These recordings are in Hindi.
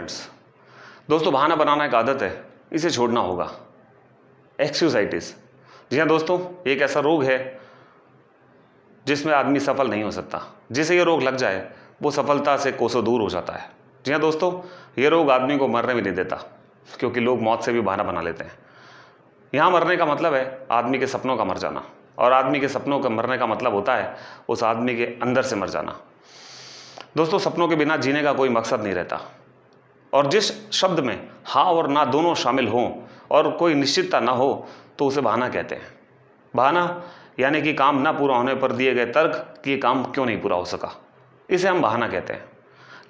फ्रेंड्स। दोस्तों, बहाना बनाना एक आदत है, इसे छोड़ना होगा। एक्सक्यूजाइटिस, जी हाँ दोस्तों, एक ऐसा रोग है जिसमें आदमी सफल नहीं हो सकता। जिसे ये रोग लग जाए वो सफलता से कोसों दूर हो जाता है। जी हाँ दोस्तों, ये रोग आदमी को मरने भी नहीं देता, क्योंकि लोग मौत से भी बहाना बना लेते हैं। यहाँ मरने का मतलब है आदमी के सपनों का मर जाना, और आदमी के सपनों का मरने का मतलब होता है उस आदमी के अंदर से मर जाना। दोस्तों, सपनों के बिना जीने का कोई मकसद नहीं रहता, और जिस शब्द में हाँ और ना दोनों शामिल हों और कोई निश्चितता ना हो तो उसे बहाना कहते हैं। बहाना यानी कि काम ना पूरा होने पर दिए गए तर्क कि ये काम क्यों नहीं पूरा हो सका, इसे हम बहाना कहते हैं।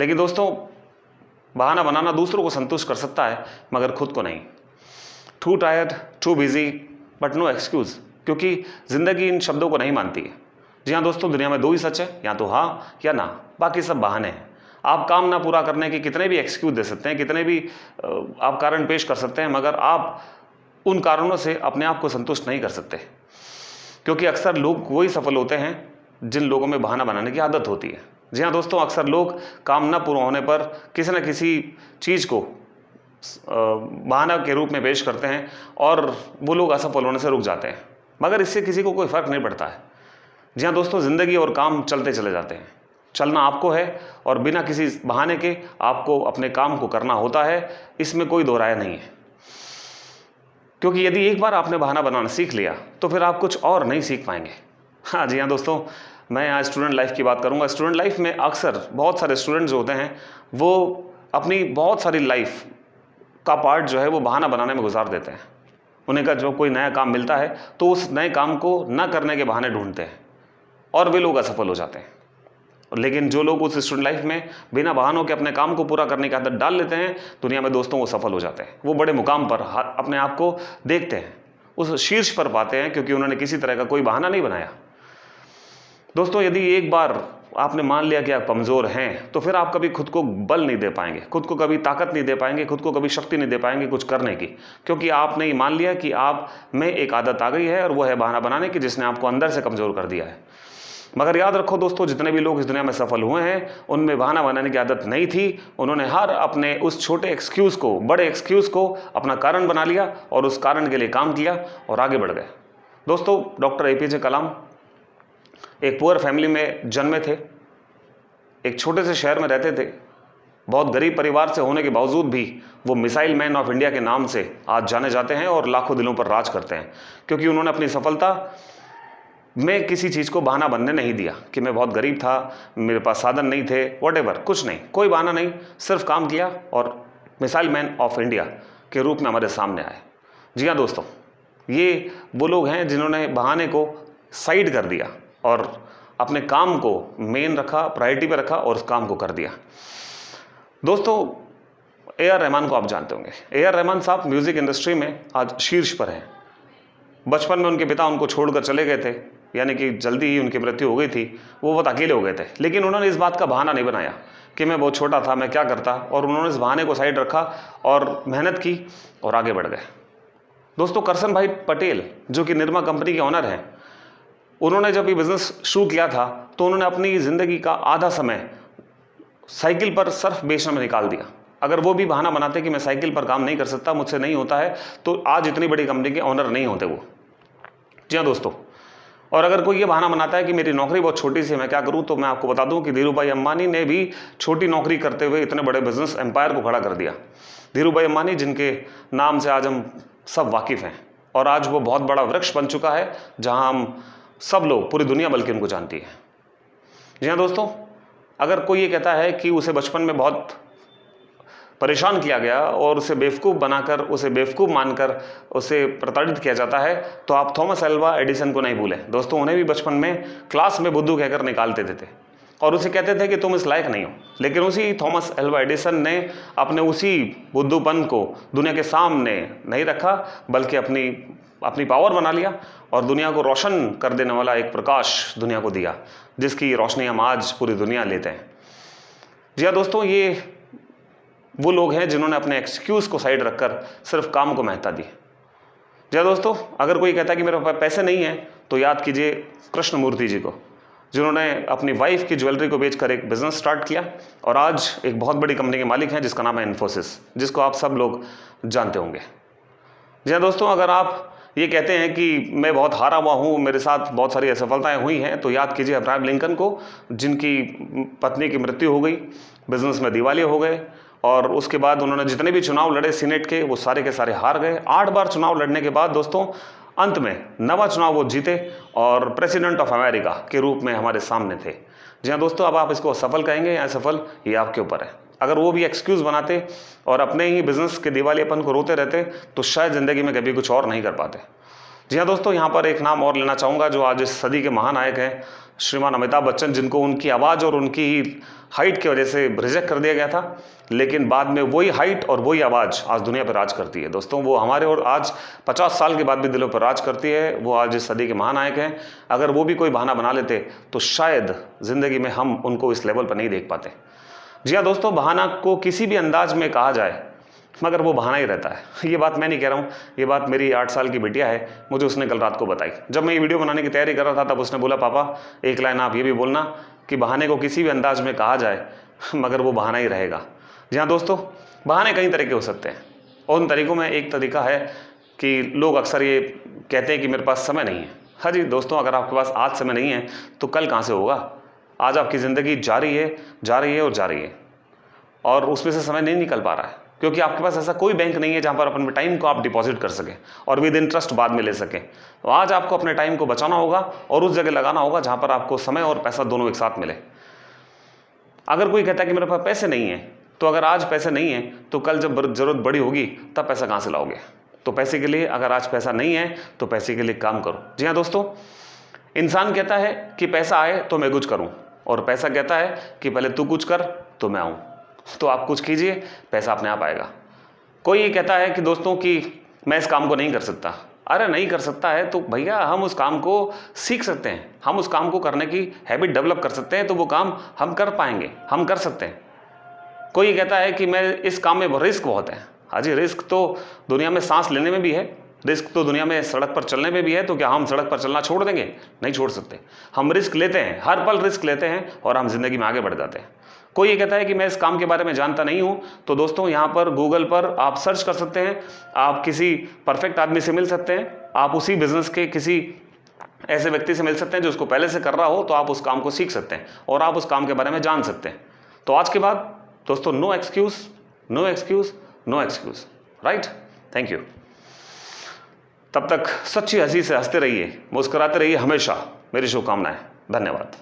लेकिन दोस्तों, बहाना बनाना दूसरों को संतुष्ट कर सकता है मगर खुद को नहीं। Too tired, too busy, but no excuse, क्योंकि जिंदगी इन शब्दों को नहीं मानती है। जी हाँ दोस्तों, दुनिया में दो ही सच है, या तो हाँ या ना, बाकी सब बहाने हैं। आप काम ना पूरा करने के कितने भी एक्सक्यूज दे सकते हैं, कितने भी आप कारण पेश कर सकते हैं, मगर आप उन कारणों से अपने आप को संतुष्ट नहीं कर सकते, क्योंकि अक्सर लोग वही सफल होते हैं जिन लोगों में बहाना बनाने की आदत होती है। जी हाँ दोस्तों, अक्सर लोग काम ना पूरा होने पर किसी न किसी चीज़ को बहाना के रूप में पेश करते हैं और वो लोग असफल होने से रुक जाते हैं, मगर इससे किसी को कोई फर्क नहीं पड़ता है। जी हाँ दोस्तों, ज़िंदगी और काम चलते चले जाते हैं। चलना आपको है और बिना किसी बहाने के आपको अपने काम को करना होता है, इसमें कोई दो राय नहीं है। क्योंकि यदि एक बार आपने बहाना बनाना सीख लिया तो फिर आप कुछ और नहीं सीख पाएंगे। हाँ जी हाँ दोस्तों, मैं आज स्टूडेंट लाइफ की बात करूँगा। स्टूडेंट लाइफ में अक्सर बहुत सारे स्टूडेंट जो होते हैं वो अपनी बहुत सारी लाइफ का पार्ट जो है वो बहाना बनाने में गुजार देते हैं। उन्हें का जो कोई नया काम मिलता है तो उस नए काम को न करने के बहाने ढूंढते हैं और वे लोग असफल हो जाते हैं। लेकिन जो लोग उस स्टूडेंट लाइफ में बिना बहानों के अपने काम को पूरा करने की आदत डाल लेते हैं, दुनिया में दोस्तों वो सफल हो जाते हैं। वो बड़े मुकाम पर अपने आप को देखते हैं, उस शीर्ष पर पाते हैं, क्योंकि उन्होंने किसी तरह का कोई बहाना नहीं बनाया। दोस्तों, यदि एक बार आपने मान लिया कि आप कमज़ोर हैं तो फिर आप कभी खुद को बल नहीं दे पाएंगे, खुद को कभी ताकत नहीं दे पाएंगे, खुद को कभी शक्ति नहीं दे पाएंगे कुछ करने की, क्योंकि आपने मान लिया कि आप में एक आदत आ गई है और वो है बहाना बनाने की, जिसने आपको अंदर से कमज़ोर कर दिया है। मगर याद रखो दोस्तों, जितने भी लोग इस दुनिया में सफल हुए हैं उनमें बहाना बनाने की आदत नहीं थी। उन्होंने हर अपने उस छोटे एक्सक्यूज़ को, बड़े एक्सक्यूज़ को अपना कारण बना लिया और उस कारण के लिए काम किया और आगे बढ़ गए। दोस्तों, डॉक्टर APJ कलाम एक पुअर फैमिली में जन्मे थे, एक छोटे से शहर में रहते थे। बहुत गरीब परिवार से होने के बावजूद भी वो मिसाइल मैन ऑफ इंडिया के नाम से आज जाने जाते हैं और लाखों दिलों पर राज करते हैं, क्योंकि उन्होंने अपनी सफलता में किसी चीज़ को बहाना बनने नहीं दिया कि मैं बहुत गरीब था, मेरे पास साधन नहीं थे, व्हाटएवर, कुछ नहीं, कोई बहाना नहीं, सिर्फ काम किया और मिसाइल मैन ऑफ इंडिया के रूप में हमारे सामने आए। जी हाँ दोस्तों, ये वो लोग हैं जिन्होंने बहाने को साइड कर दिया और अपने काम को मेन रखा, प्रायोरिटी पे रखा और उस काम को कर दिया। दोस्तों, AR रहमान को आप जानते होंगे। AR रहमान साहब म्यूज़िक इंडस्ट्री में आज शीर्ष पर हैं। बचपन में उनके पिता उनको छोड़कर चले गए थे, यानी कि जल्दी ही उनकी मृत्यु हो गई थी, वो बहुत अकेले हो गए थे। लेकिन उन्होंने इस बात का बहाना नहीं बनाया कि मैं बहुत छोटा था, मैं क्या करता, और उन्होंने इस बहाने को साइड रखा और मेहनत की और आगे बढ़ गए। दोस्तों, करसन भाई पटेल जो कि निरमा कंपनी के ऑनर हैं, उन्होंने जब ये बिज़नेस शुरू किया था तो उन्होंने अपनी ज़िंदगी का आधा समय साइकिल पर सर्फ बेचने में निकाल दिया। अगर वो भी बहाना बनाते कि मैं साइकिल पर काम नहीं कर सकता, मुझसे नहीं होता है, तो आज इतनी बड़ी कंपनी के ऑनर नहीं होते वो। जी हाँ दोस्तों, और अगर कोई ये बहाना बनाता है कि मेरी नौकरी बहुत छोटी सी है, मैं क्या करूं, तो मैं आपको बता दूं कि धीरूभाई अंबानी ने भी छोटी नौकरी करते हुए इतने बड़े बिजनेस एम्पायर को खड़ा कर दिया। धीरूभाई अंबानी, जिनके नाम से आज हम सब वाकिफ़ हैं, और आज वो बहुत बड़ा वृक्ष बन चुका है जहां हम सब लोग, पूरी दुनिया बल्कि उनको जानती है। जी हाँ दोस्तों, अगर कोई ये कहता है कि उसे बचपन में बहुत परेशान किया गया और उसे बेवकूफ़ बनाकर, उसे बेवकूफ़ मानकर उसे प्रताड़ित किया जाता है, तो आप थॉमस अल्वा एडिसन को नहीं भूलें। दोस्तों, उन्हें भी बचपन में क्लास में बुद्धू कहकर निकालते थे और उसे कहते थे कि तुम इस लायक नहीं हो। लेकिन उसी थॉमस अल्वा एडिसन ने अपने उसी बुद्धूपन को दुनिया के सामने नहीं रखा, बल्कि अपनी पावर बना लिया और दुनिया को रोशन कर देने वाला एक प्रकाश दुनिया को दिया, जिसकी रोशनी हम आज पूरी दुनिया लेते हैं। जी हाँ दोस्तों, ये वो लोग हैं जिन्होंने अपने एक्सक्यूज़ को साइड रखकर सिर्फ काम को महत्ता दी। जी हाँ दोस्तों, अगर कोई कहता है कि मेरे पास पैसे नहीं है, तो याद कीजिए कृष्णमूर्ति जी को, जिन्होंने अपनी वाइफ की ज्वेलरी को बेचकर एक बिजनेस स्टार्ट किया और आज एक बहुत बड़ी कंपनी के मालिक हैं जिसका नाम है इन्फोसिस, जिसको आप सब लोग जानते होंगे। जी हाँ दोस्तों, अगर आप ये कहते हैं कि मैं बहुत हारा हुआ हूँ, मेरे साथ बहुत सारी असफलताएं हुई हैं, तो याद कीजिए अब्राहम लिंकन को, जिनकी पत्नी की मृत्यु हो गई, बिजनेस में दिवालिया हो गए और उसके बाद उन्होंने जितने भी चुनाव लड़े सीनेट के वो सारे के सारे हार गए। 8 बार चुनाव लड़ने के बाद दोस्तों अंत में 9वां चुनाव वो जीते और प्रेसिडेंट ऑफ अमेरिका के रूप में हमारे सामने थे। जी हाँ दोस्तों, अब आप इसको सफल कहेंगे या असफल, ये आपके ऊपर है। अगर वो भी एक्सक्यूज़ बनाते और अपने ही बिजनेस के दिवालियापन को रोते रहते तो शायद ज़िंदगी में कभी कुछ और नहीं कर पाते। जी हाँ दोस्तों, यहाँ पर एक नाम और लेना चाहूँगा जो आज इस सदी के महानायक हैं, श्रीमान अमिताभ बच्चन, जिनको उनकी आवाज़ और उनकी हाइट की वजह से रिजेक्ट कर दिया गया था, लेकिन बाद में वही हाइट और वही आवाज़ आज दुनिया पर राज करती है। दोस्तों वो हमारे और आज 50 साल के बाद भी दिलों पर राज करती है। वो आज इस सदी के महानायक हैं। अगर वो भी कोई बहाना बना लेते तो शायद ज़िंदगी में हम उनको इस लेवल पर नहीं देख पाते। जी हाँ दोस्तों, बहाना को किसी भी अंदाज में कहा जाए मगर वो बहाना ही रहता है। ये बात मैं नहीं कह रहा हूँ, ये बात मेरी 8 साल की बिटिया है, मुझे उसने कल रात को बताई। जब मैं ये वीडियो बनाने की तैयारी कर रहा था तब उसने बोला, पापा एक लाइन आप ये भी बोलना कि बहाने को किसी भी अंदाज में कहा जाए मगर वो बहाना ही रहेगा। जी हाँ दोस्तों, बहाने कई तरह के हो सकते हैं और उन तरीक़ों में एक तरीका है कि लोग अक्सर ये कहते हैं कि मेरे पास समय नहीं है। हाँ जी दोस्तों, अगर आपके पास आज समय नहीं है तो कल कहाँ से होगा। आज आपकी ज़िंदगी जा रही है और जा रही है और उसमें से समय नहीं निकल पा रहा है क्योंकि आपके पास ऐसा कोई बैंक नहीं है जहाँ पर अपने टाइम को आप डिपॉजिट कर सकें और विद इंटरेस्ट बाद में ले सकें। तो आज आपको अपने टाइम को बचाना होगा और उस जगह लगाना होगा जहाँ पर आपको समय और पैसा दोनों एक साथ मिले। अगर कोई कहता है कि मेरे पास पैसे नहीं है, तो अगर आज पैसे नहीं है तो कल जब ज़रूरत बड़ी होगी तब पैसा कहाँ से लाओगे। तो पैसे के लिए अगर आज पैसा नहीं है तो पैसे के लिए काम करो। जी हाँ दोस्तों, इंसान कहता है कि पैसा आए तो मैं कुछ करूँ और पैसा कहता है कि पहले तू कुछ कर तो मैं आऊँ। तो आप कुछ कीजिए, पैसा अपने आप आएगा। कोई ये कहता है कि दोस्तों कि मैं इस काम को नहीं कर सकता। अरे नहीं कर सकता है तो भैया हम उस काम को सीख सकते हैं, हम उस काम को करने की हैबिट डेवलप कर सकते हैं, तो वो काम हम कर पाएंगे, हम कर सकते हैं। कोई ये कहता है कि मैं इस काम में रिस्क बहुत है। हाँ जी, रिस्क तो दुनिया में सांस लेने में भी है, रिस्क तो दुनिया में सड़क पर चलने में भी है। तो क्या हम सड़क पर चलना छोड़ देंगे? नहीं छोड़ सकते। हम रिस्क लेते हैं, हर पल रिस्क लेते हैं और हम जिंदगी में आगे बढ़ जाते हैं। कोई ये कहता है कि मैं इस काम के बारे में जानता नहीं हूं, तो दोस्तों यहाँ पर गूगल पर आप सर्च कर सकते हैं, आप किसी परफेक्ट आदमी से मिल सकते हैं, आप उसी बिजनेस के किसी ऐसे व्यक्ति से मिल सकते हैं जो उसको पहले से कर रहा हो, तो आप उस काम को सीख सकते हैं और आप उस काम के बारे में जान सकते हैं। तो आज के बाद दोस्तों no excuse, no excuse, no excuse, right. Thank you. तब तक सच्ची हंसी से हंसते रहिए, मुस्कुराते रहिए हमेशा, मेरी शुभकामनाएं। धन्यवाद।